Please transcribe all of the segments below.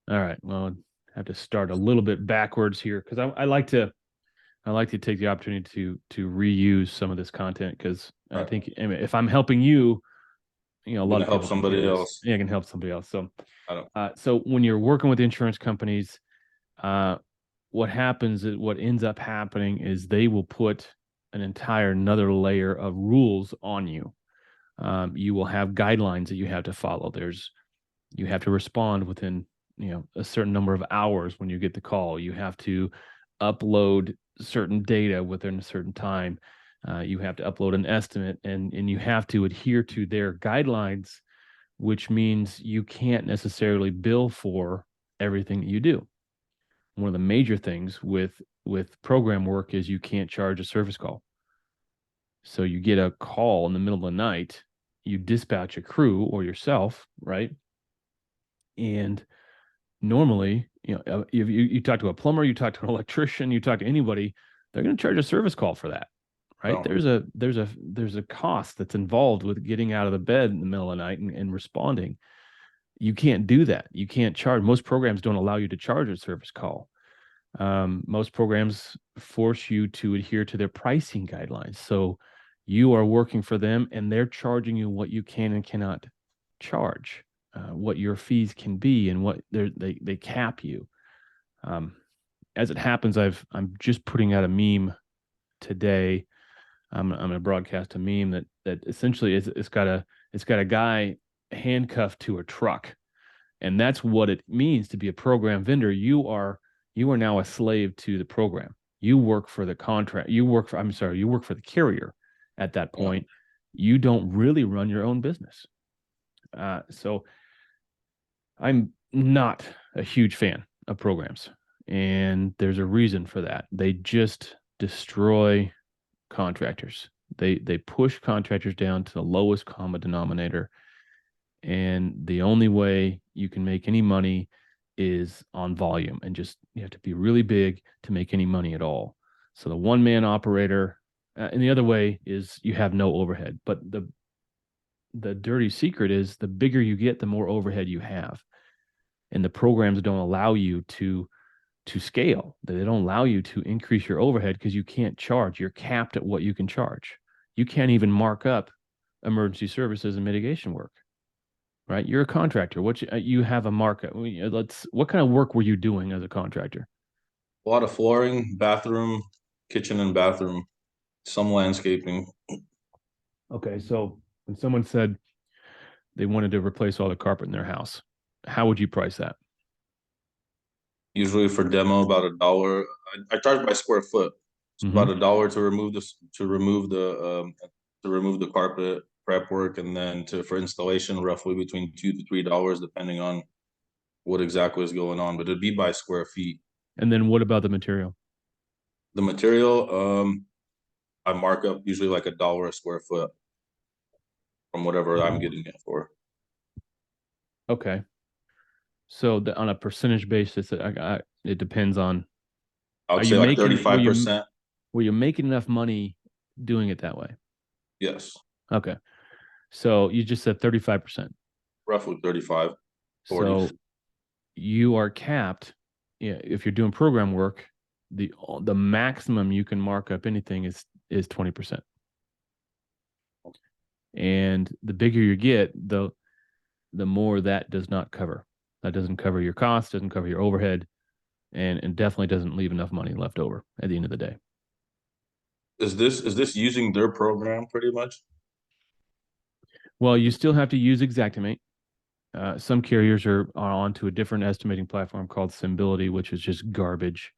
All right. Well, I have to start a little bit backwards here because I like to take the opportunity to reuse some of this content because I Right. think, I mean, if I'm helping you, a I'm lot gonna of help people can hear somebody this. else. Yeah, I can help somebody else. So, I don't. so when you're working with insurance companies, uh, what happens is what ends up happening is they will put an entire another layer of rules on you. You will have guidelines that you have to follow. You have to respond within a certain number of hours when you get the call. You have to upload certain data within a certain time. You have to upload an estimate, and you have to adhere to their guidelines, which means you can't necessarily bill for everything that you do. One of the major things with program work is you can't charge a service call. So you get a call in the middle of the night, you dispatch a crew or yourself, right? And normally, you talk to a plumber, you talk to an electrician, you talk to anybody, they're going to charge a service call for that, right? No. There's a cost that's involved with getting out of the bed in the middle of the night and responding. You can't do that. You can't charge. Most programs don't allow you to charge a service call. Most programs force you to adhere to their pricing guidelines. So you are working for them and they're charging you what you can and cannot charge, what your fees can be, and what they cap you. Um, as it happens, I'm just putting out a meme today. I'm going to broadcast a meme that essentially it's got a guy handcuffed to a truck, and that's what it means to be a program vendor. You are now a slave to the program. You work for the contract. You work for the carrier at that Yeah. point. You don't really run your own business. So I'm not a huge fan of programs, and there's a reason for that. They just destroy contractors. They push contractors down to the lowest common denominator, and the only way you can make any money is on volume, and just you have to be really big to make any money at all. So the one man operator, and the other way is you have no overhead. But the dirty secret is the bigger you get, the more overhead you have, and the programs don't allow you to scale. They don't allow you to increase your overhead because you can't charge. You're capped at what you can charge. You can't even mark up emergency services and mitigation work, right? You're a contractor. You have a markup. What kind of work were you doing as a contractor? A lot of flooring, bathroom, kitchen and bathroom, some landscaping. Okay, so when someone said they wanted to replace all the carpet in their house, how would you price that? Usually for demo, about $1. I charge by square foot. It's Mm-hmm. about $1 to remove this to remove the carpet prep work, and then to for installation, roughly between $2 to $3, depending on what exactly is going on. But it'd be by square feet. And then what about the material? The material, I mark up usually like $1 a square foot from whatever I'm getting it for. Okay, so on a percentage basis, it depends on. I Are would you say like making? Were you 35%. were you making enough money doing it that way? Yes, Okay, so you just said 35%. roughly 35, 40. So you are capped. Yeah, if you're doing program work, the maximum you can mark up anything is 20%. And the bigger you get, the more that does not cover. That doesn't cover your costs, doesn't cover your overhead, and definitely doesn't leave enough money left over at the end of the day. Is this using their program pretty much? Well, you still have to use Xactimate. Some carriers are onto a different estimating platform called Symbility, which is just garbage.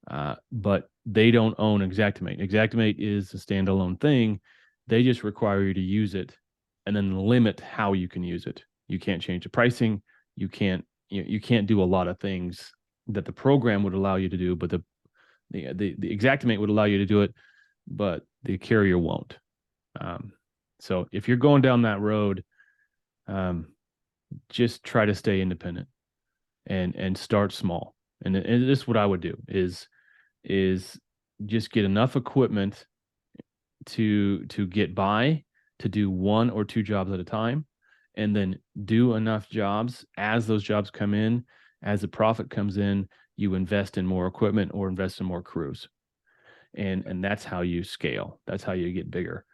But they don't own Xactimate. Xactimate is a standalone thing. They just require you to use it and then limit how you can use it. You can't change the pricing. You can't do a lot of things that the program would allow you to do, but the Xactimate would allow you to do it, but the carrier won't. Um, so if you're going down that road, um, just try to stay independent and start small. And this is what I would do is just get enough equipment to get by, to do one or two jobs at a time, and then do enough jobs as those jobs come in, As the profit comes in, you invest in more equipment or invest in more crews. And that's how you scale. That's how you get bigger.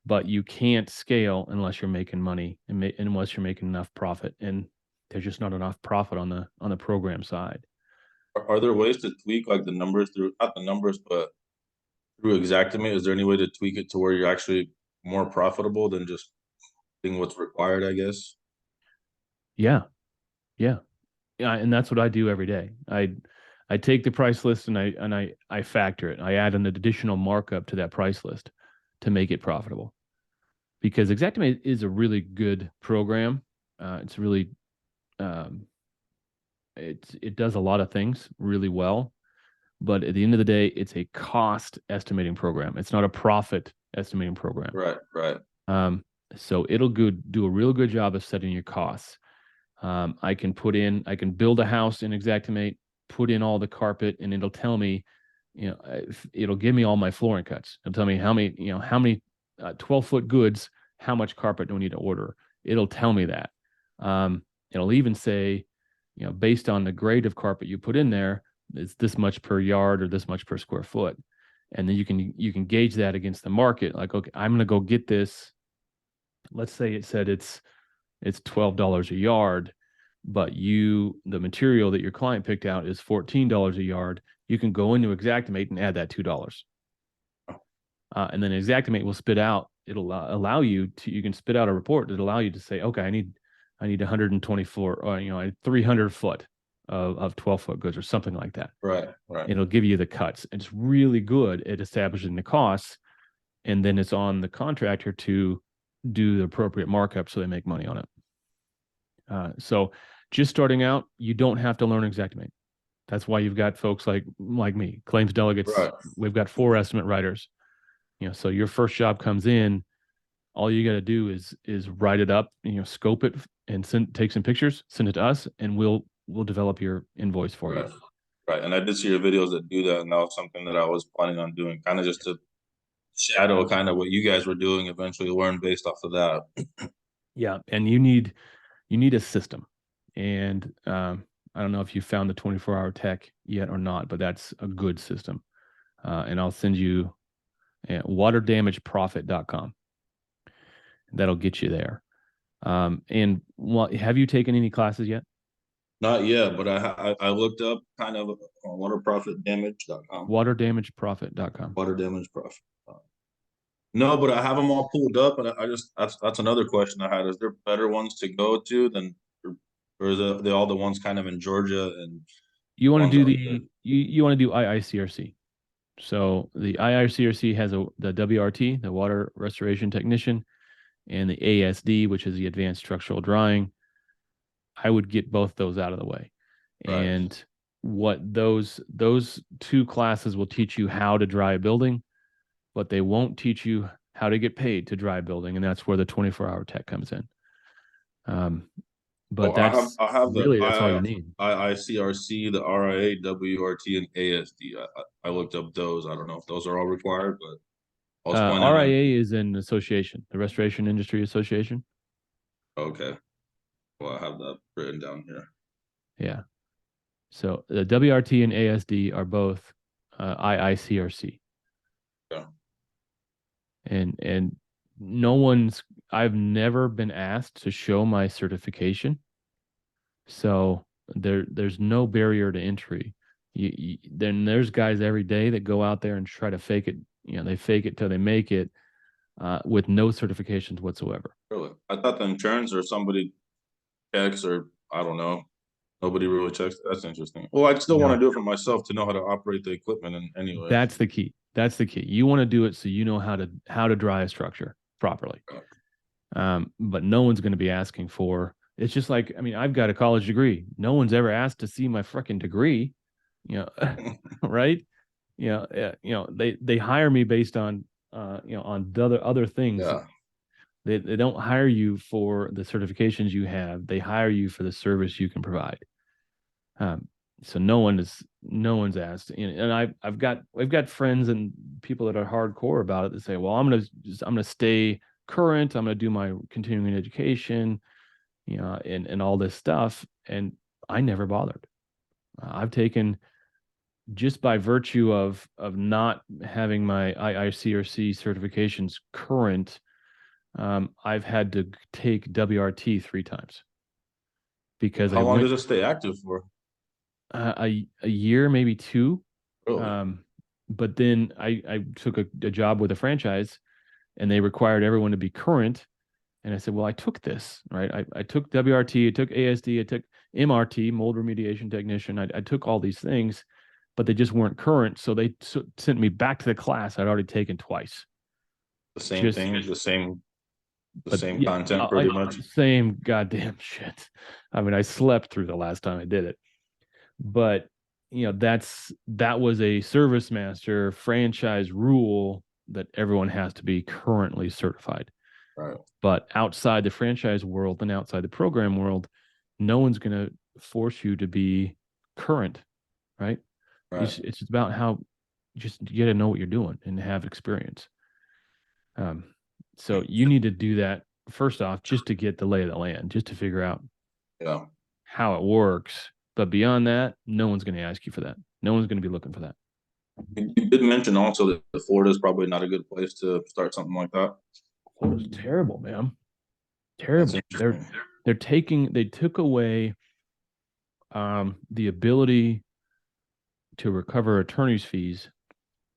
But you can't scale unless you're making money and unless you're making enough profit. And there's just not enough profit on the program side. Are there ways to tweak like the numbers through, not the numbers, but through Xactimate? Is there any way to tweak it to where you're actually more profitable than just doing what's required, I guess? Yeah. Yeah. Yeah. And that's what I do every day. I take the price list and I factor it. I add an additional markup to that price list to make it profitable. Because Xactimate is a really good program. It's really it does a lot of things really well, but at the end of the day, it's a cost estimating program. It's not a profit estimating program. Right, right. So it'll do a real good job of setting your costs. I can build a house in Xactimate, put in all the carpet, and it'll tell me, it'll give me all my flooring cuts. It'll tell me how many 12-foot goods, how much carpet do I need to order. It'll tell me that. It'll even say, based on the grade of carpet you put in there, it's this much per yard or this much per square foot. And then you can gauge that against the market. Like, okay, I'm going to go get this. Let's say it said it's $12 a yard, but the material that your client picked out is $14 a yard. You can go into Xactimate and add that $2. And then Xactimate will spit out. It'll allow you can spit out a report that allow you to say, okay, I need 124 or 300 foot of 12-foot goods or something like that. Right, right. It'll give you the cuts. It's really good at establishing the costs, and then it's on the contractor to do the appropriate markup so they make money on it. So just starting out, you don't have to learn Xactimate. That's why you've got folks like me, claims delegates. Right. We've got 4 estimate writers. So your first job comes in, all you got to do is write it up, scope it and take some pictures, send it to us, and we'll develop your invoice for Right. you. Right. And I did see your videos that do that, and that was something that I was planning on doing, kind of just to shadow kind of what you guys were doing, eventually learn based off of that. Yeah. And you need a system. And I don't know if you found the 24-hour tech yet or not, but that's a good system. And I'll send you waterdamageprofit.com. That'll get you there. And have you taken any classes yet? Not yet, but I looked up kind of on waterprofitdamage.com. Waterdamageprofit.com. Water damage profit. No, but I have them all pulled up, and I just that's another question I had. Is there better ones to go to than, or are they all the ones kind of in Georgia and You want to do ones you want to do IICRC. So the IICRC has the WRT, the Water Restoration Technician, and the ASD, which is the Advanced Structural Drawing. I would get both those out of the way. Right. And what those 2 classes will teach you how to dry a building, but they won't teach you how to get paid to dry a building, and that's where the 24-hour tech comes in. But that's I have really the that's all you need. IICRC, the RIA, WRT, and ASD. I looked up those. I don't know if those are all required, but I was planning RIA is an association, the Restoration Industry Association. Okay. Well, I have that written down here. Yeah. So the WRT and ASD are both IICRC. Yeah. And I've never been asked to show my certification. So there's no barrier to entry. Then there's guys every day that go out there and try to fake it. They fake it till they make it with no certifications whatsoever. Really? I thought the insurance or somebody checks, or I don't know. Nobody really checks. That's interesting. Well, I still want to do it for myself to know how to operate the equipment. And anyway, that's the key. That's the key. You want to do it so you know how to dry a structure properly. But no one's going to be asking for. It's just like, I mean, I've got a college degree. No one's ever asked to see my freaking degree, right? They hire me based on on the other things. Yeah. They don't hire you for the certifications you have. They hire you for the service you can provide. So no one's asked, and we've got friends and people that are hardcore about it that say, well, I'm gonna stay current. I'm gonna do my continuing education, and all this stuff. And I never bothered. I've taken, just by virtue of not having my IICRC certifications current, I've had to take WRT 3 times because How I long went does it stay active for? a year, maybe two. Really? But then I took a job with a franchise, and they required everyone to be current. And I said, well, I took this, right? I took WRT, I took ASD, I took MRT, mold remediation technician. I took all these things, but they just weren't current. So they sent me back to the class I'd already taken twice. The same Just, thing, the but same yeah, content pretty much. same goddamn shit. I mean, I slept through the last time I did it, but that was a service master franchise rule that everyone has to be currently certified. Right. But outside the franchise world and outside the program world, no one's going to force you to be current, right? Right. It's about how, just you got to know what you're doing and have experience. Um, so you need to do that first off, just to get the lay of the land, just to figure out Yeah. how it works. But beyond that, no one's going to ask you for that. No one's going to be looking for that. You did mention also that Florida is probably not a good place to start something like that. Florida's terrible, man. That's Terrible. interesting. They took away the ability to recover attorney's fees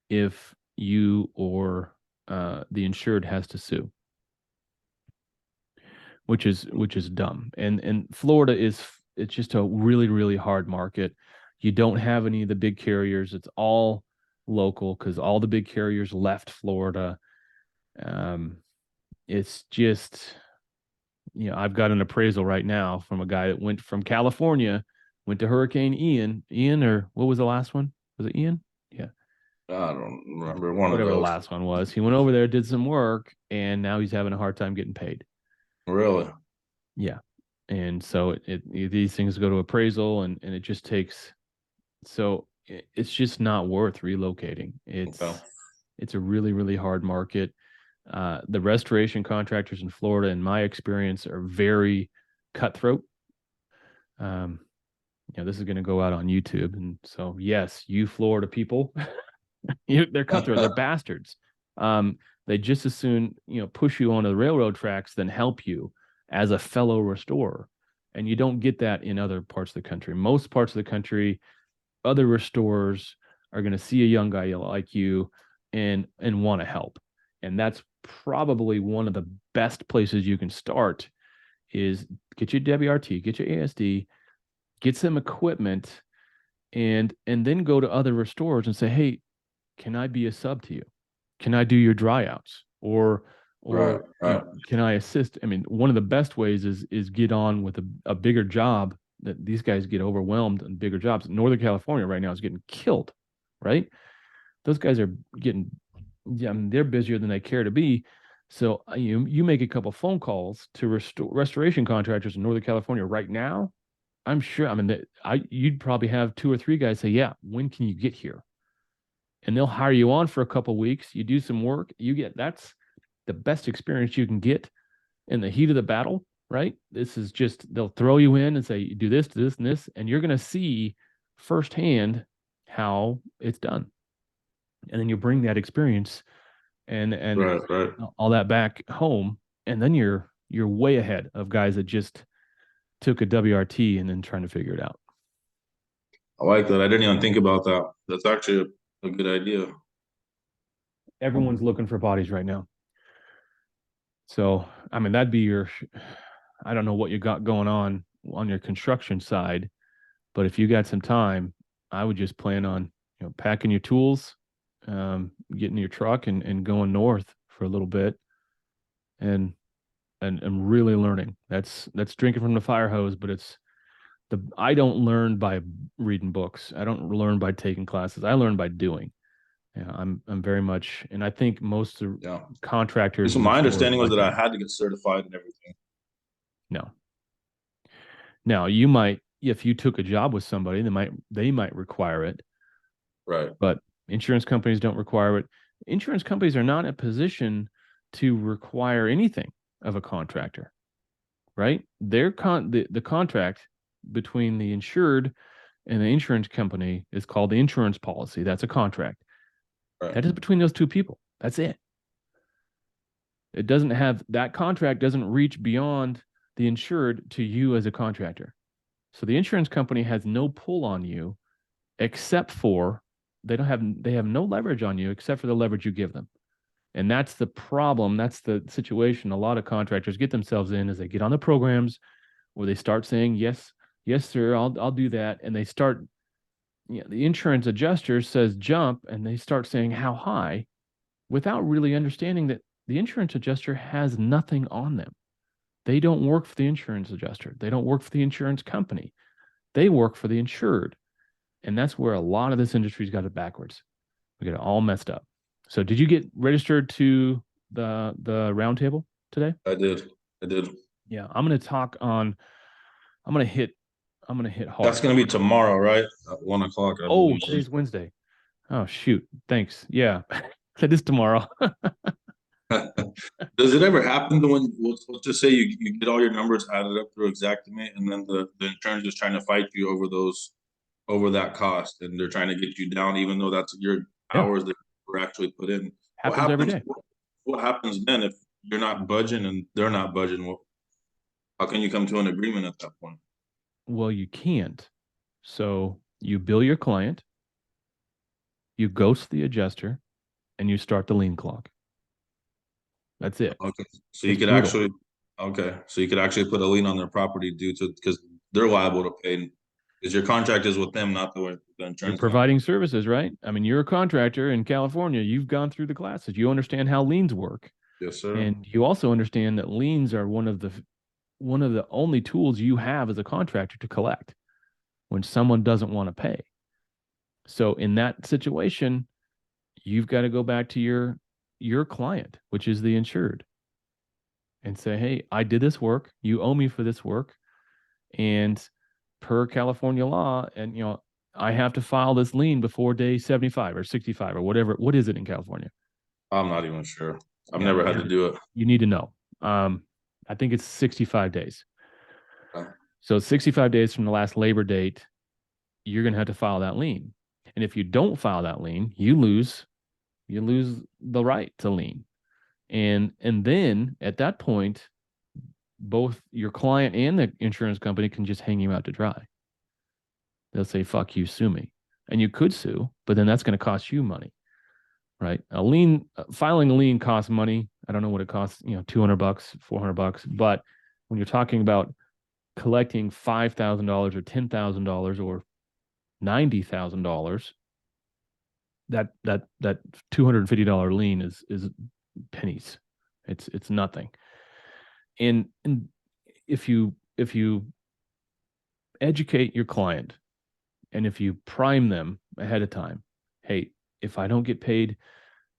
if you or the insured has to sue, which is dumb. And Florida it's just a really, really hard market. You don't have any of the big carriers. It's all local because all the big carriers left Florida. It's just, I've got an appraisal right now from a guy that went from California, went to Hurricane Ian, or what was the last one? Was it Ian? Yeah. I don't remember one of Whatever the those. last one was. He went over there, did some work, and now he's having a hard time getting paid. Really? Yeah. And so these things go to appraisal, and it just takes, so it's just not worth relocating. Okay. It's a really, really hard market. The restoration contractors in Florida, in my experience, are very cutthroat. This is going to go out on YouTube, and so yes, you Florida people, they're cutthroat, they're bastards. They just as soon push you onto the railroad tracks than help you as a fellow restorer, and you don't get that in other parts of the country. Most parts of the country, other restorers are going to see a young guy like you and want to help, and that's probably one of the best places you can start is get your WRT, get your ASD, get some equipment, and then go to other restorers and say, hey, can I be a sub to you? Can I do your dry outs? Or Right. Right. can I assist? I mean, one of the best ways is get on with a bigger job. That these guys get overwhelmed in bigger jobs. Northern California right now is getting killed, right? Those guys are getting, yeah, I mean, they're busier than they care to be. So you make a couple phone calls to restoration contractors in Northern California right now. I'm sure. I mean, you'd probably have 2 or 3 guys say, "Yeah, when can you get here?" And they'll hire you on for a couple weeks. You do some work. That's the best experience you can get in the heat of the battle, right? This is just, they'll throw you in and say, do this, and this, and you're going to see firsthand how it's done. And then you bring that experience and Right. all that back home, and then you're way ahead of guys that just took a WRT and then trying to figure it out. I like that. I didn't even think about that. That's actually a good idea. Everyone's looking for bodies right now. So, I mean, that'd be I don't know what you got going on your construction side, but if you got some time, I would just plan on, packing your tools, getting your truck and going north for a little bit and really learning. That's drinking from the fire hose, but I don't learn by reading books. I don't learn by taking classes. I learn by doing. I'm very much, and I think most of Yeah. contractors. So my understanding was that I had to get certified and everything. No. Now you might, if you took a job with somebody, they might require it. Right. But insurance companies don't require it. Insurance companies are not in a position to require anything of a contractor, right? The contract between the insured and the insurance company is called the insurance policy. That's a contract. Right. That is between those two people. That's it. It doesn't have, that contract doesn't reach beyond the insured to you as a contractor. So the insurance company has no pull on you except for they have no leverage on you except for the leverage you give them. And that's the problem. That's the situation a lot of contractors get themselves in, is they get on the programs where they start saying, yes, yes, sir, I'll do that. And they start, the insurance adjuster says jump, and they start saying how high without really understanding that the insurance adjuster has nothing on them. They don't work for the insurance adjuster. They don't work for the insurance company. They work for the insured. And that's where a lot of this industry's got it backwards. We got it all messed up. So did you get registered to the roundtable today? I did. Yeah, I'm gonna talk on. I'm gonna hit. I'm gonna hit hard. That's gonna be tomorrow, right? At 1 o'clock, I Oh, believe. today's Wednesday. Oh shoot. Thanks. Yeah, that is tomorrow. Does it ever happen to when, let's just say you get all your numbers added up through Xactimate, and then the insurance is trying to fight you over that cost, and they're trying to get you down, even though that's your Yeah, hours that were actually put in. happens every day. What happens then if you're not budging and they're not budging? Well, how can you come to an agreement at that point? Well, you can't. So you bill your client, you ghost the adjuster, and you start the lien clock. That's it. Okay, so you It's could brutal. actually, okay, so you could actually put a lien on their property due to, because they're liable to pay, because your contract is with them, not the You're insurance company. providing services, right? I mean, you're a contractor in California. You've gone through the classes. You understand how liens work. Yes, sir. And you also understand that liens are one of the only tools you have as a contractor to collect when someone doesn't want to pay. So in that situation, you've got to go back to your client, which is the insured, and say, "Hey, I did this work. You owe me for this work, and per California law, and I have to file this lien before day 75 or 65 or whatever. What is it in California? I'm not even sure. I've Yeah, never had to do it. you need to know. I think it's 65 days. Okay. So 65 days from the last labor date, you're going to have to file that lien. And if you don't file that lien, you lose the right to lien. And then at that point, both your client and the insurance company can just hang you out to dry. They'll say, fuck you, sue me. And you could sue, but then that's going to cost you money, right? Filing a lien costs money. I don't know what it costs, $200, $400. But when you're talking about collecting $5,000 or $10,000 or $90,000, that $250 lien is pennies. It's nothing. And if you educate your client, and if you prime them ahead of time, hey, if I don't get paid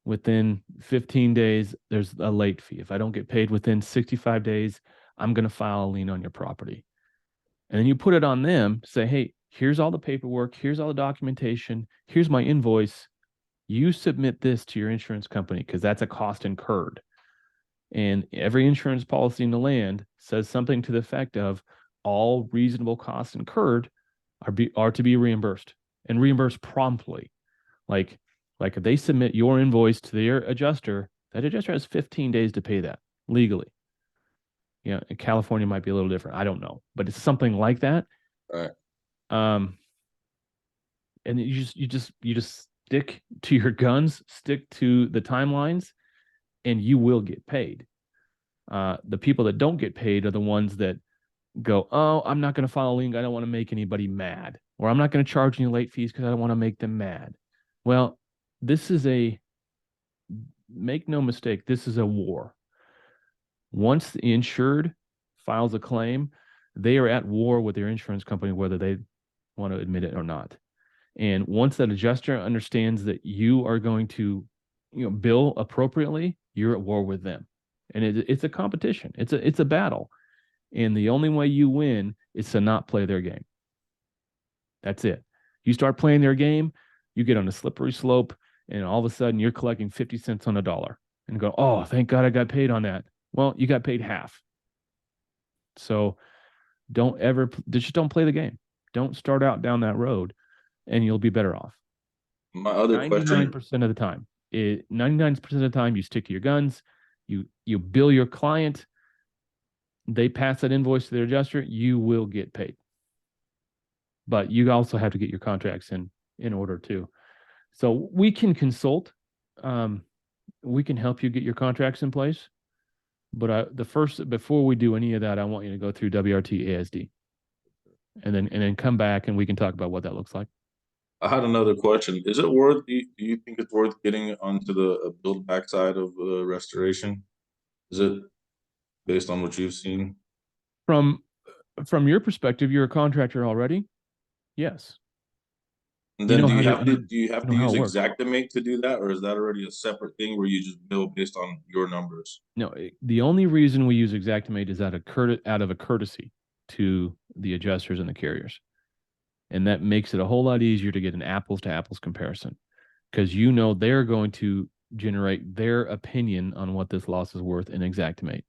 within 15 days, there's a late fee. If I don't get paid within 65 days, I'm going to file a lien on your property. And then you put it on them, say, hey, here's all the paperwork, here's all the documentation, here's my invoice. You submit this to your insurance company because that's a cost incurred. And every insurance policy in the land says something to the effect of all reasonable costs incurred are to be reimbursed, and reimbursed promptly. Like if they submit your invoice to their adjuster, that adjuster has 15 days to pay that legally. In California might be a little different. I don't know, but it's something like that. All right. And you just stick to your guns, stick to the timelines, and you will get paid. The people that don't get paid are the ones that go, oh, I'm not going to file a lien. I don't want to make anybody mad. Or I'm not going to charge any late fees because I don't want to make them mad. Well, make no mistake, this is a war. Once the insured files a claim, they are at war with their insurance company, whether they want to admit it or not. And once that adjuster understands that you are going to bill appropriately, you're at war with them. And it's a competition. It's a battle. And the only way you win is to not play their game. That's it. You start playing their game, you get on a slippery slope, and all of a sudden you're collecting 50 cents on a dollar and go, oh, thank God I got paid on that. Well, you got paid half. So Just don't play the game. Don't start out down that road, and you'll be better off. My other 99% of the time, 99% of the time, you stick to your guns. You bill your client. They pass that invoice to their adjuster. You will get paid. But you also have to get your contracts in order too. So we can consult. We can help you get your contracts in place. But before we do any of that, I want you to go through WRT ASD, and then come back and we can talk about what that looks like. I had another question. Is it worth? Do you think it's worth getting onto the build back side of restoration? Is it based on what you've seen? From your perspective, you're a contractor already. Yes. And then do you have to how use it works. Xactimate to do that, or is that already a separate thing where you just bill based on your numbers? No, the only reason we use Xactimate is out of a courtesy to the adjusters and the carriers. And that makes it a whole lot easier to get an apples to apples comparison, because they're going to generate their opinion on what this loss is worth in Xactimate.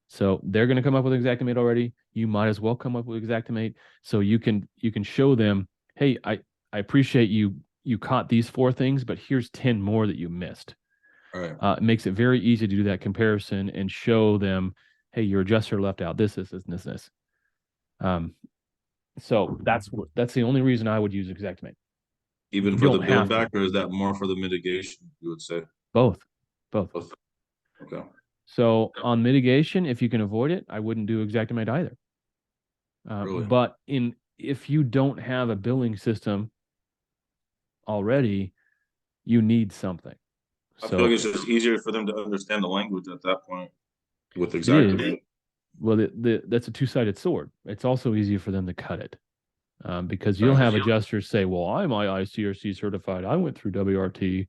So they're going to come up with Xactimate already. You might as well come up with Xactimate, so you can show them, hey, I appreciate you caught these 4 things, but here's 10 more that you missed. All right. It makes it very easy to do that comparison and show them, hey, your adjuster left out this. So that's the only reason I would use Xactimate. Even for the build back, or is that more for the mitigation, you would say? Both. Okay. So on mitigation, if you can avoid it, I wouldn't do Xactimate either. Really? But if you don't have a billing system already, you need something. I feel like it's just easier for them to understand the language at that point with Xactimate. Well, that's a two-sided sword. It's also easier for them to cut it, because you'll have adjusters say, well, I'm ICRC certified. I went through WRT,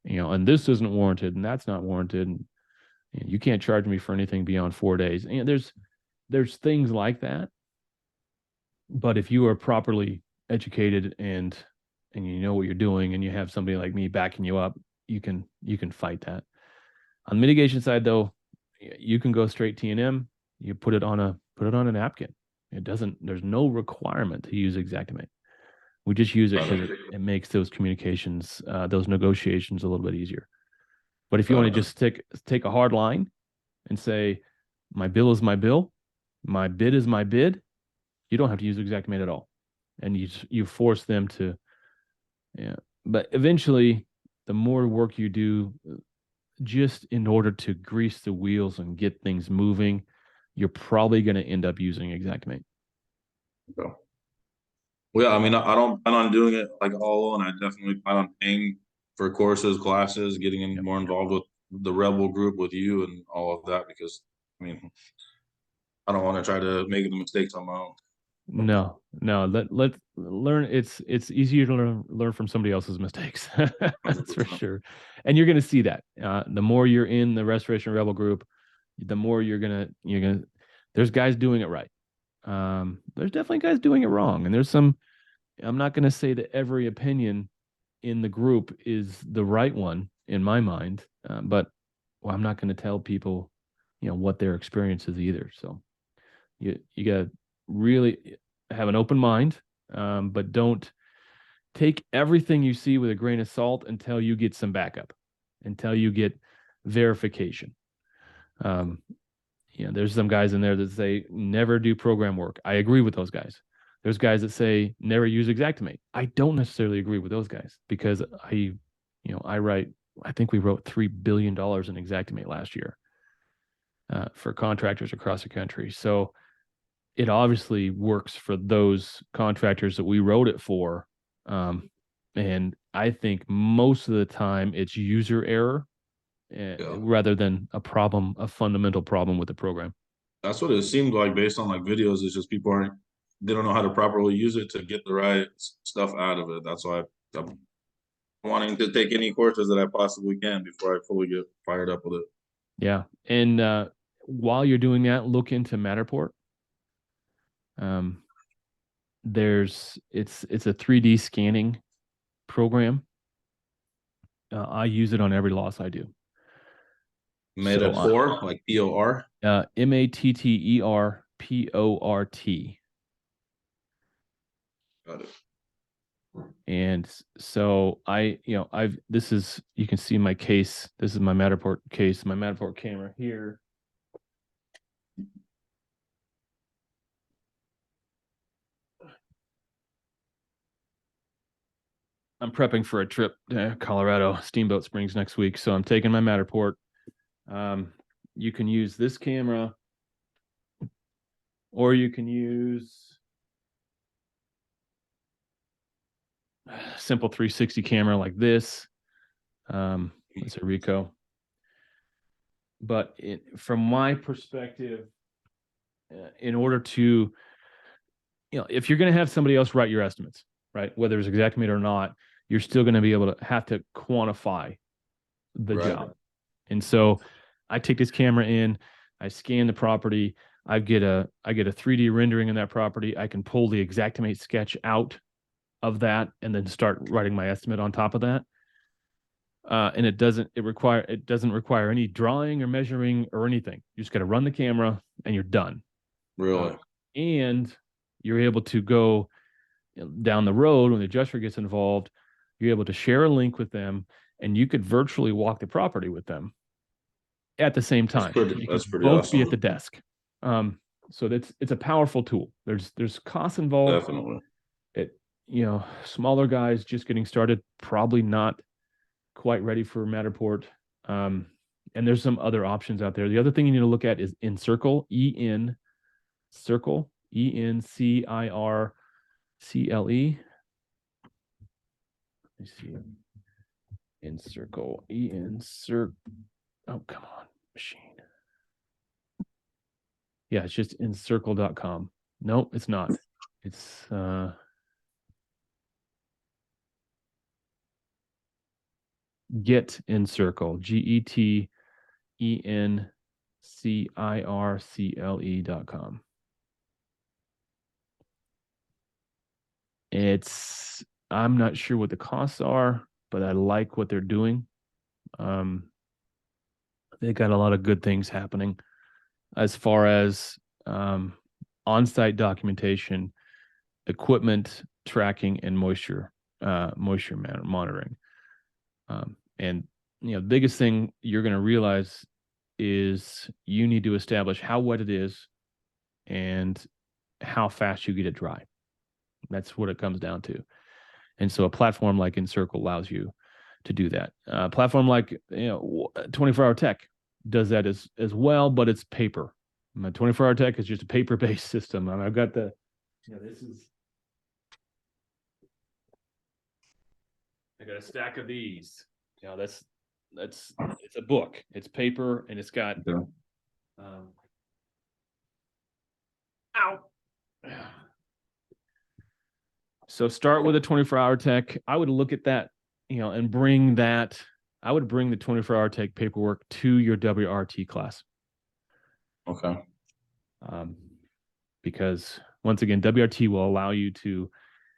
and this isn't warranted, and that's not warranted. And you can't charge me for anything beyond 4 days. And there's things like that. But if you are properly educated and you know what you're doing, and you have somebody like me backing you up, you can fight that. On the mitigation side, though, you can go straight T&M. You put it on a napkin. There's no requirement to use Xactimate. We just use it because it makes those communications, those negotiations a little bit easier. But if you want to just take a hard line and say, my bill is my bill, my bid is my bid, you don't have to use Xactimate at all. And you force them to, yeah. But eventually, the more work you do, just in order to grease the wheels and get things moving, you're probably going to end up using Xactimate. Okay. Well, yeah, I mean, I don't plan on doing it like all alone. I definitely plan on paying for courses, classes, getting more involved with the Rebel group, with you, and all of that, because I mean, I don't want to try to make the mistakes on my own. No. Let's learn. It's easier to learn from somebody else's mistakes. That's for sure. And you're going to see that. The more you're in the Restoration Rebel group, the more you're gonna. There's guys doing it right. There's definitely guys doing it wrong, and there's some. I'm not going to say that every opinion in the group is the right one in my mind, but I'm not going to tell people, what their experience is either. So you got to really have an open mind, but don't take everything you see with a grain of salt until you get some backup, until you get verification. There's some guys in there that say never do program work. I agree with those guys. There's guys that say never use Xactimate. I don't necessarily agree with those guys, because I think we wrote $3 billion in Xactimate last year for contractors across the country. So it obviously works for those contractors that we wrote it for. And I think most of the time it's user error rather than a fundamental problem with the program. That's what it seemed like based on like videos. It's just they don't know how to properly use it to get the right stuff out of it. That's why I'm wanting to take any courses that I possibly can before I fully get fired up with it. Yeah. And while you're doing that, look into Matterport. It's a 3D scanning program. I use it on every loss I do. Matterport, like POR? Matterport. PORT. Got it. And so you can see my case. This is my Matterport case, my Matterport camera here. I'm prepping for a trip to Colorado, Steamboat Springs next week. So I'm taking my Matterport. You can use this camera, or you can use a simple 360 camera like this. It's a Ricoh. But from my perspective, in order to, if you're going to have somebody else write your estimates, right, whether it's Xactimate or not, you're still going to be able to have to quantify the job. And so I take this camera in, I scan the property, I get a 3D rendering in that property. I can pull the Xactimate sketch out of that and then start writing my estimate on top of that. And it doesn't require any drawing or measuring or anything. You just got to run the camera and you're done. Really? And you're able to go down the road when the adjuster gets involved. You're able to share a link with them, and you could virtually walk the property with them at the same time. That's pretty both awesome. be at the desk. So it's a powerful tool. There's costs involved. Definitely. Smaller guys just getting started, probably not quite ready for Matterport. And there's some other options out there. The other thing you need to look at is Encircle, Encircle, Encircle. Let me see. Encircle, oh, come on, machine. Yeah, it's just encircle.com. No, it's not. It's Get Encircle, GETENCIRCLE.com. I'm not sure what the costs are, but I like what they're doing. They got a lot of good things happening as far as on-site documentation, equipment tracking, and moisture monitoring. And the biggest thing you're going to realize is you need to establish how wet it is and how fast you get it dry. That's what it comes down to. And so a platform like Encircle allows you to do that. A platform like 24-Hour Tech does that as well, but it's paper. My 24-Hour Tech is just a paper-based system. And I've got I got a stack of these. That's it's a book. It's paper, and it's got ow. So start with a 24-Hour Tech. I would look at that, and bring that. I would bring the 24-Hour Tech paperwork to your WRT class. Okay. Because once again, WRT will allow you to.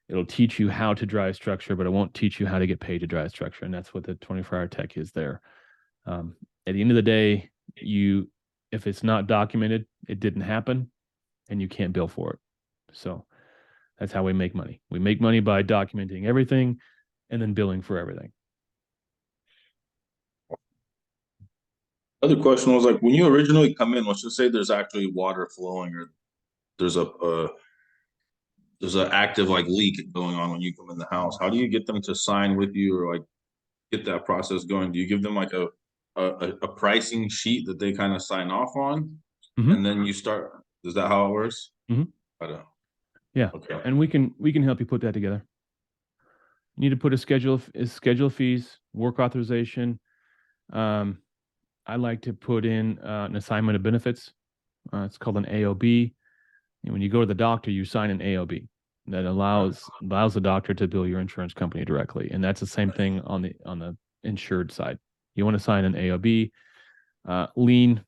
It'll teach you how to dry a structure, but it won't teach you how to get paid to dry a structure. And that's what the 24-Hour Tech is there. At the end of the day, if it's not documented, it didn't happen, and you can't bill for it. So that's how we make money. We make money by documenting everything and then billing for everything. Other question was, like, when you originally come in, let's just say there's actually water flowing, or there's an active leak going on when you come in the house. How do you get them to sign with you, or get that process going? Do you give them a pricing sheet that they kind of sign off on, and then you start? Is that how it works? I don't. Yeah. Okay. And we can help you put that together. You need to put a schedule of fees, work authorization. I like to put in an assignment of benefits. It's called an AOB. And when you go to the doctor, you sign an AOB that allows the doctor to bill your insurance company directly. And that's the same thing on the insured side. You want to sign an AOB, lien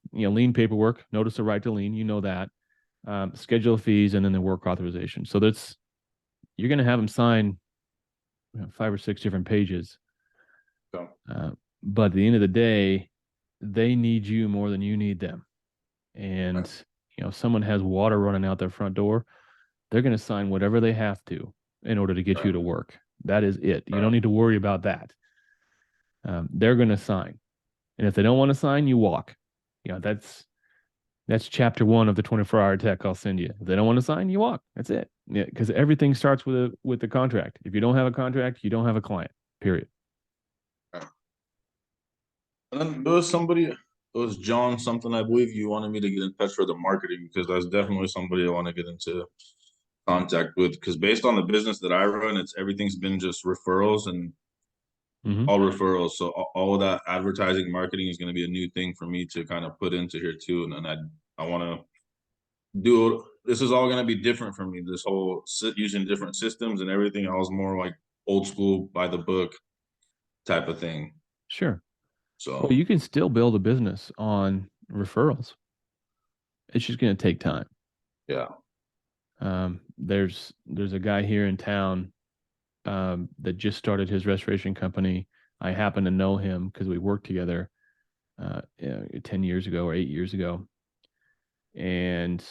paperwork, notice of right to lien, that, schedule of fees, and then the work authorization. So you're going to have them sign 5 or 6 different pages. But at the end of the day, they need you more than you need them. And If someone has water running out their front door, they're going to sign whatever they have to in order to get you Right. to work. That is it. You don't Right. need to worry about that. They're going to sign, and if they don't want to sign, you walk. That's chapter one of the 24-hour tech I'll send you. If they don't want to sign, you walk. That's it. Yeah, because everything starts with the contract. If you don't have a contract, you don't have a client. Period. Right. And then there was somebody, it was John something, I believe you wanted me to get in touch for the marketing, because that's definitely somebody I want to get into contact with, because based on the business that I run, everything's been just referrals and Mm-hmm. all referrals. So all of that advertising marketing is going to be a new thing for me to kind of put into here too. And then I want to do, this is all going to be different for me. This whole using different systems and everything. I was more like old school, by the book type of thing. Sure. Well, So you can still build a business on referrals. It's just going to take time. yeah. There's a guy here in town that just started his restoration company. I happen to know him because we worked together 10 years ago or 8 years ago. And,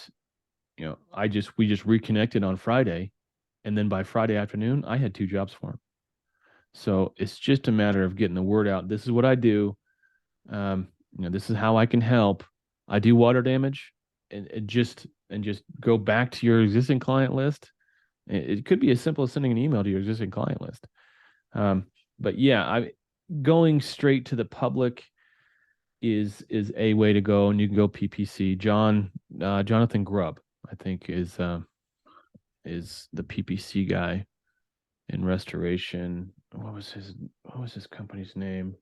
we just reconnected on Friday. And then by Friday afternoon, I had 2 jobs for him. So it's just a matter of getting the word out. This is what I do. This is how I can help. I do water damage, and just go back to your existing client list. It could be as simple as sending an email to your existing client list. But yeah, going straight to the public is a way to go, and you can go PPC. Jonathan Grubb, I think, is the PPC guy in restoration. What was his company's name?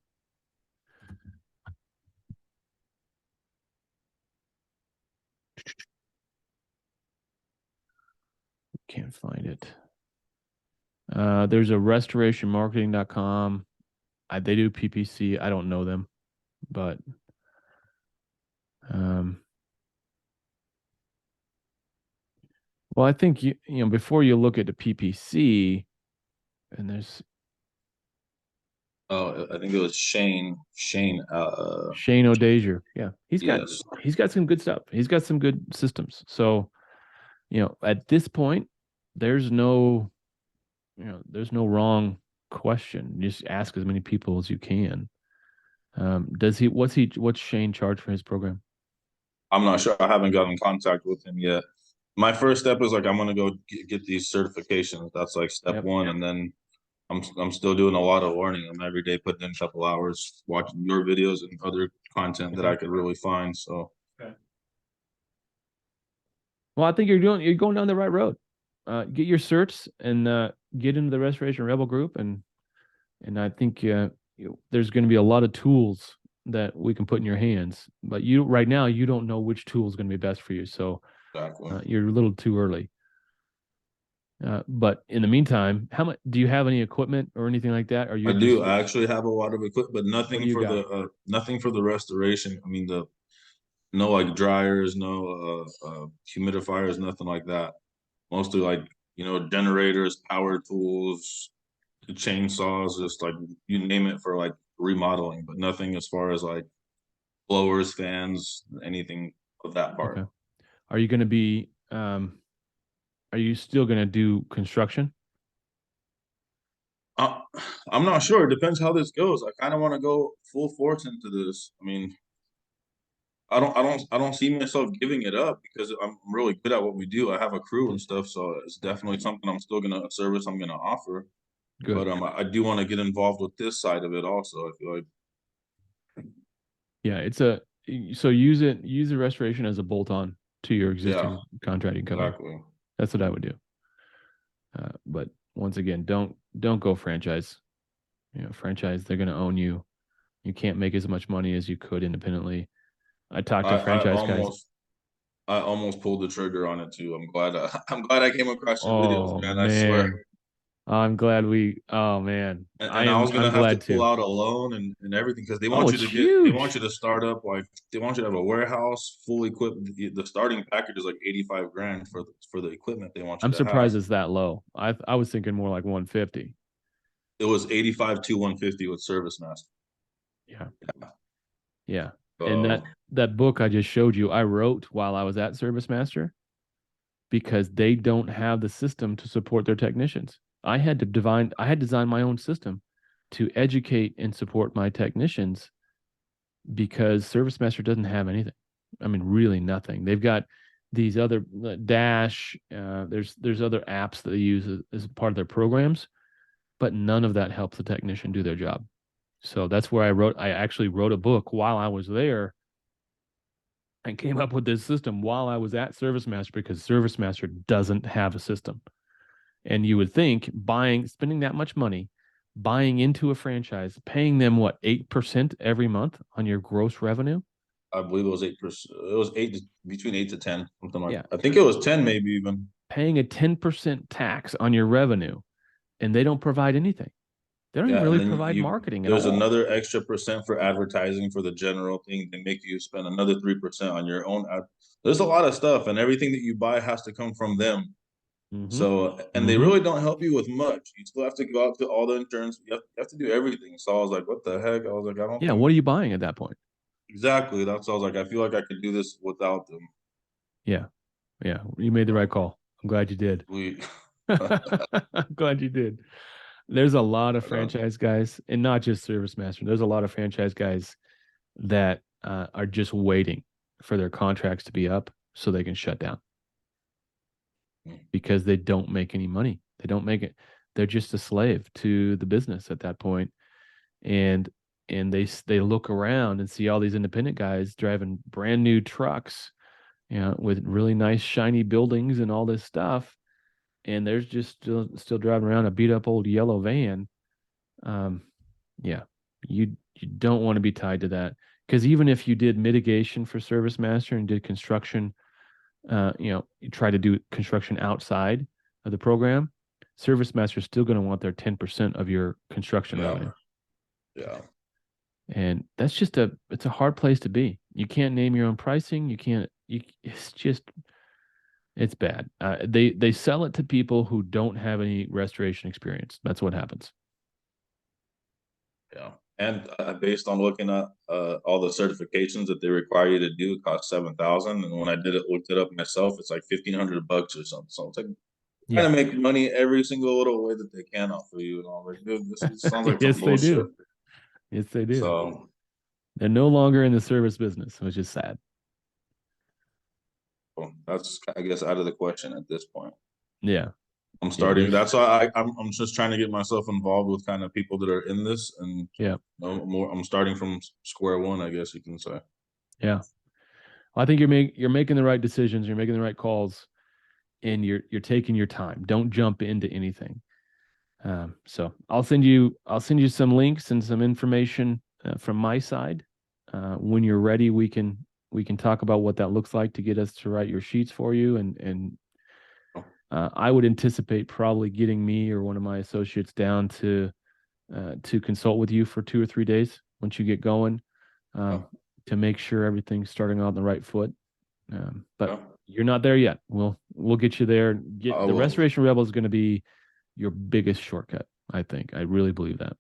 Can't find it. There's a restorationmarketing.com. They do PPC. I don't know them, but well, I think before you look at the PPC, and there's I think it was Shane. Shane. Shane O'Dazier. Yeah, Yes. he's got some good stuff. He's got some good systems. So, at this point, there's no wrong question. Just ask as many people as you can. What's Shane charge for his program? I'm not sure. I haven't gotten in contact with him yet. My first step is like I'm gonna go get these certifications. That's like step one, and then I'm still doing a lot of learning. I'm every day putting in a couple hours watching your videos and other content that I could really find. So Okay. Well, I think you're going down the right road. Get your certs and get into the Restoration Rebel group, and I think there's going to be a lot of tools that we can put in your hands. But right now you don't know which tool is going to be best for you, so exactly. you're a little too early. But in the meantime, how much do you have any equipment or anything like that? Or I do. I actually have a lot of equipment, but nothing for the nothing for the restoration. I mean, no like dryers, no humidifiers, nothing like that. Mostly like generators, power tools, chainsaws, just like you name it for like remodeling, but nothing as far as like blowers, fans, anything of that part. Okay. Are you going to be are you still going to do construction? Uh, I'm not sure. It depends how this goes. I kind of want to go full force into this. I mean, I don't see myself giving it up because I'm really good at what we do. I have a crew and stuff, so it's definitely something I'm still gonna service. I'm gonna offer, Good. but I do want to get involved with this side of it also. I feel like Yeah, so use the restoration as a bolt on to your existing contracting company. exactly. That's what I would do. But once again, don't go franchise. Franchise, they're going to own you. You can't make as much money as you could independently. I talked to franchise guys. I almost pulled the trigger on it too. I'm glad I came across your videos, Oh man. I swear. man, I'm glad oh man, And I was gonna I'm have to glad pull too. out a loan and everything because Oh, it's they want huge. you to start up like they want you to have a warehouse fully equipped. The starting package is like 85 grand for the equipment they want you I'm to have. surprised it's that low. I was thinking more like 150. It was 85 to 150 with Service Master. Yeah. Yeah. And So that book I just showed you, I wrote while I was at Service Master because they don't have the system to support their technicians. I had designed my own system to educate and support my technicians because Service Master doesn't have anything. I mean, really nothing. They've got these other Dash. There's other apps that they use as part of their programs, but none of that helps the technician do their job. So that's where I actually wrote a book while I was there and came up with this system while I was at Service Master because Service Master doesn't have a system. And you would think spending that much money, buying into a franchise, paying them what, 8% every month on your gross revenue? I believe it was 8%. It was between 8 to 10, something like. Yeah. I think it was 10, maybe even. Paying a 10% tax on your revenue and they don't provide anything. They don't even Yeah, and really then provide marketing at there's all. another extra percent for advertising for the general thing. They make you spend another 3% on your own ad. There's a lot of stuff, and everything that you buy has to come from them. Mm-hmm. So, and they Mm-hmm. really don't help you with much. You still have to go out to all the insurance. You have to do everything. So I was like, what the heck? I was like, I don't Yeah. think What are you buying at that point? exactly. That's I was like, I feel like I could do this without them. Yeah. Yeah. You made the right call. I'm glad you did. We, I'm glad you did. There's a lot of but, franchise guys, and not just Service Master. There's a lot of franchise guys that are just waiting for their contracts to be up so they can shut down because they don't make any money. They don't make it. They're just a slave to the business at that point, and they look around and see all these independent guys driving brand new trucks, with really nice shiny buildings and all this stuff, and there's just still driving around a beat up old yellow van. Um, yeah, you don't want to be tied to that because even if you did mitigation for Service Master and did construction, you try to do construction outside of the program, Service Master is still going to want their 10% of your construction yeah, revenue, yeah, and that's just it's a hard place to be. You can't name your own pricing. You can't. It's just it's bad. They sell it to people who don't have any restoration experience. That's what happens. yeah. And based on looking at all the certifications that they require you to do, it costs 7,000. And when I looked it up myself, it's like $1,500 or something. So it's like trying Yeah. to make money every single little way that they can off of you. And all like, dude, this sounds like some Yes, they bullshit. do. Yes, they do. So They're no longer in the service business, which is sad. well, that's I guess out of the question at this point. Yeah. I'm Yeah. starting. That's why I'm just trying to get myself involved with kind of people that are in this, and Yeah. more. I'm starting from square one, I guess you can say. Yeah. I think you're making the right decisions. You're making the right calls, and you're taking your time. Don't jump into anything. So I'll send you some links and some information from my side. When you're ready, we can talk about what that looks like to get us to write your sheets for you, and I would anticipate probably getting me or one of my associates down to consult with you for 2 or 3 days once you get going, Oh, to make sure everything's starting on the right foot. But yeah, you're not there yet. We'll get you there. I Get the will. Restoration Rebel is going to be your biggest shortcut. I think. I really believe that.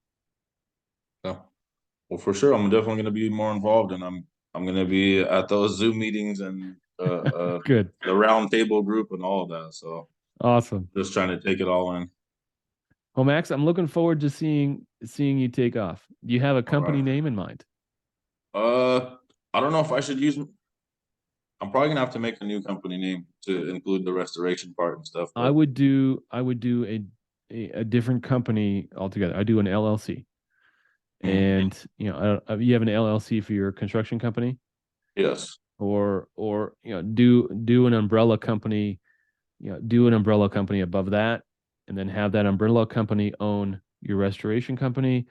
Yeah. Well, for sure, I'm definitely going to be more involved, and I'm going to be at those Zoom meetings and Good. the round table group and all of that. So Awesome. just trying to take it all in. Well, Max, I'm looking forward to seeing you take off. Do you have a All company right. name in mind? I don't know if I should use. I'm probably gonna have to make a new company name to include the restoration part and stuff. I But would do a different company altogether. I do an LLC. mm, And you have an LLC for your construction company, yes, or do an umbrella company, do an umbrella company above that, and then have that umbrella company own your restoration company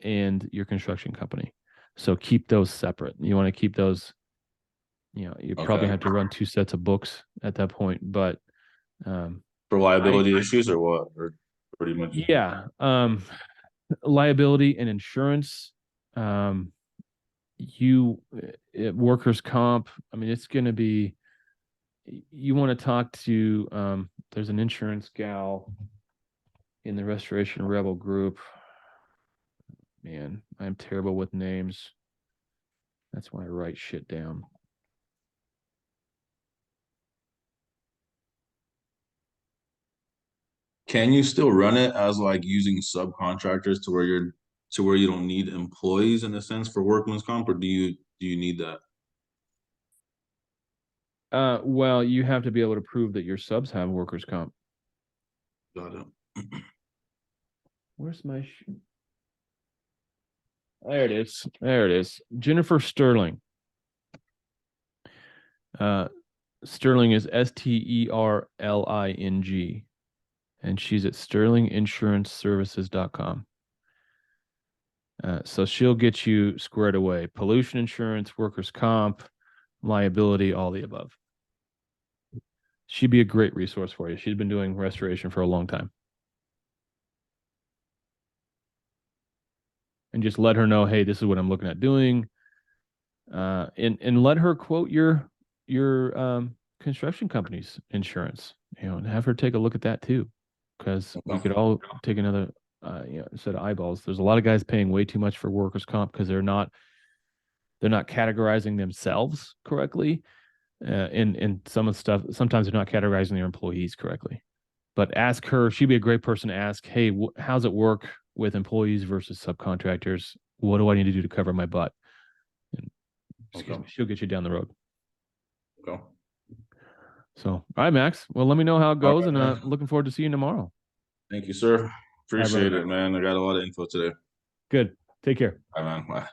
and your construction company. So keep those separate. You want to keep those. You probably okay. have to run two sets of books at that point, but um, For I liability issues or what? Or pretty much. yeah, liability and insurance. Um, workers comp. I mean, it's going to be. You want to talk to. There's an insurance gal in the Restoration Rebel group. Man, I'm terrible with names. That's why I write shit down. Can you still run it as like using subcontractors to where you don't need employees in a sense for workman's comp, or do you need that? Well, you have to be able to prove that your subs have workers' comp. Got it. Where's my there it is. There it is. Jennifer Sterling. Sterling is Sterling, and she's at sterlinginsuranceservices.com. So she'll get you squared away. Pollution insurance, workers' comp, liability, all the above. She'd be a great resource for you. She's been doing restoration for a long time. And just let her know, hey, this is what I'm looking at doing. And let her quote your construction company's insurance, and have her take a look at that too, because we could all take another set of eyeballs. There's a lot of guys paying way too much for workers' comp because they're not categorizing themselves correctly, and some of the stuff. Sometimes they're not categorizing their employees correctly. But ask her; she'd be a great person to ask. Hey, how's it work with employees versus subcontractors? What do I need to do to cover my butt? And she'll get you down the road. Okay. So, all right, Max. Well, let me know how it goes, Right, and looking forward to seeing you tomorrow. Thank you, sir. Appreciate brother. it, man. I got a lot of info today. Good. Take care. Bye, man. Bye.